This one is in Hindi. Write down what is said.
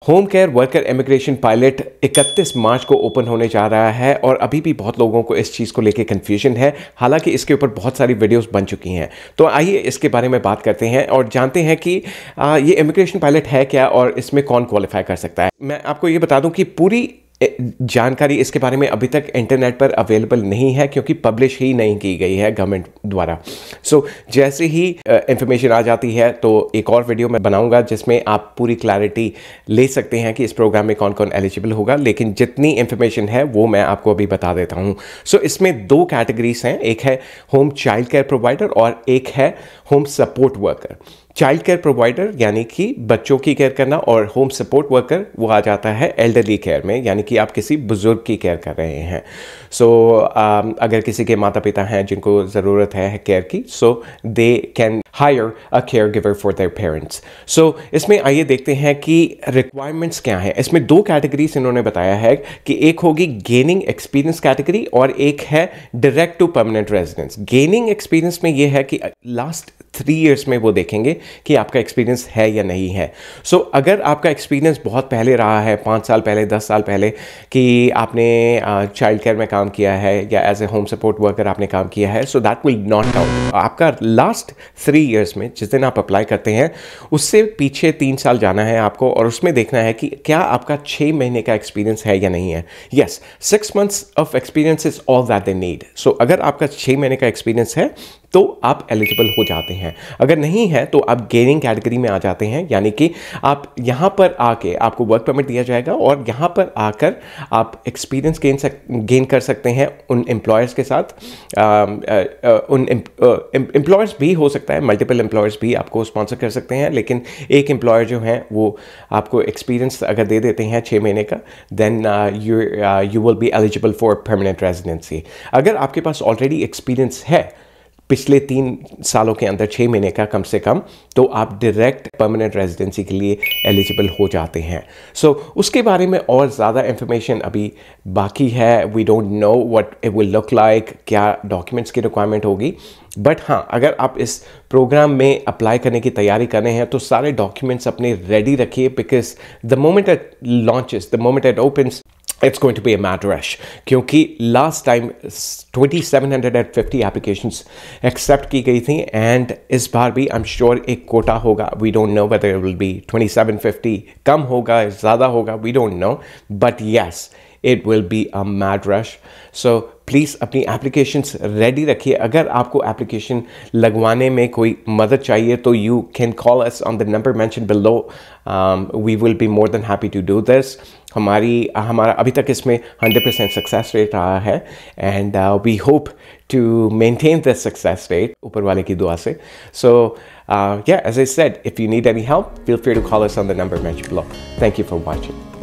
Home care worker immigration pilot 31 मार्च को ओपन होने जा रहा है और अभी भी बहुत लोगों को इस चीज़ को लेके कन्फ्यूजन है। हालांकि इसके ऊपर बहुत सारी वीडियोस बन चुकी हैं, तो आइए इसके बारे में बात करते हैं और जानते हैं कि ये इमिग्रेशन पायलट है क्या और इसमें कौन क्वालिफाई कर सकता है। मैं आपको ये बता दूं कि पूरी जानकारी इसके बारे में अभी तक इंटरनेट पर अवेलेबल नहीं है, क्योंकि पब्लिश ही नहीं की गई है गवर्नमेंट द्वारा। जैसे ही इंफॉर्मेशन आ जाती है तो एक और वीडियो मैं बनाऊंगा जिसमें आप पूरी क्लैरिटी ले सकते हैं कि इस प्रोग्राम में कौन कौन एलिजिबल होगा। लेकिन जितनी इंफॉर्मेशन है वो मैं आपको अभी बता देता हूं। इसमें दो कैटेगरीज हैं, एक है होम चाइल्ड केयर प्रोवाइडर और एक है home support worker. Child care provider यानी कि बच्चों की केयर करना, और होम सपोर्ट वर्कर वो आ जाता है एल्डरली केयर में, यानी कि आप किसी बुजुर्ग की केयर कर रहे हैं। अगर किसी के माता पिता हैं जिनको ज़रूरत है केयर की, they can hire a care giver for their parents. इसमें आइए देखते हैं कि रिक्वायरमेंट्स क्या है। इसमें दो कैटेगरीज इन्होंने बताया है कि एक होगी गेनिंग एक्सपीरियंस कैटेगरी और एक है direct to permanent residence. Gaining experience में ये है कि लास्ट 3 इयर्स में वो देखेंगे कि आपका एक्सपीरियंस है या नहीं है। अगर आपका एक्सपीरियंस बहुत पहले रहा है, 5 साल पहले, 10 साल पहले, कि आपने चाइल्ड केयर में काम किया है या as a home support worker आपने काम किया है, so that will not count. आपका लास्ट 3 इयर्स में जिस दिन आप अप्लाई करते हैं उससे पीछे 3 साल जाना है आपको, और उसमें देखना है कि क्या आपका 6 महीने का एक्सपीरियंस है या नहीं है। Yes, 6 months of experience is all that they need. अगर आपका 6 महीने का एक्सपीरियंस है तो आप एलिजिबल हो जाते हैं। अगर नहीं है तो आप गेनिंग कैटेगरी में आ जाते हैं, यानी कि आप यहाँ पर आके आपको वर्क परमिट दिया जाएगा और यहाँ पर आकर आप एक्सपीरियंस गेन कर सकते हैं उन एम्प्लॉयर्स के साथ। उन एम्प्लॉयर्स भी हो सकता है, मल्टीपल एम्प्लॉयर्स भी आपको स्पॉन्सर कर सकते हैं, लेकिन एक एम्प्लॉयर जो है वो आपको एक्सपीरियंस अगर दे देते हैं 6 महीने का, then you will be eligible for permanent residency. अगर आपके पास ऑलरेडी एक्सपीरियंस है पिछले 3 सालों के अंदर 6 महीने का कम से कम, तो आप डायरेक्ट परमानेंट रेजिडेंसी के लिए एलिजिबल हो जाते हैं। उसके बारे में और ज़्यादा इंफॉर्मेशन अभी बाकी है। We don't know what it will look like, क्या डॉक्यूमेंट्स की रिक्वायरमेंट होगी। बट हाँ, अगर आप इस प्रोग्राम में अप्लाई करने की तैयारी कर रहे हैं तो सारे डॉक्यूमेंट्स अपने रेडी रखिए, because the moment it launches, the moment it opens, it's going to be a mad rush, क्योंकि लास्ट टाइम 2750 एप्लीकेशंस एक्सेप्ट की गई थी, एंड इस बार भी आई एम श्योर एक कोटा होगा। We don't know whether it will be 2750, कम होगा, ज़्यादा होगा, we don't know, but yes, it will be a mad rush. Please अपनी एप्लीकेशंस रेडी रखिए। अगर आपको एप्लीकेशन लगवाने में कोई मदद चाहिए तो you can call us on the number mention below. We will be more than happy to do this. हमारा अभी तक इसमें 100% सक्सेस रेट रहा है, and we hope to maintain this success rate ऊपर वाले की दुआ से। Yeah, as I said, if you need any help, feel free to call us on the number mentioned below. Thank you for watching.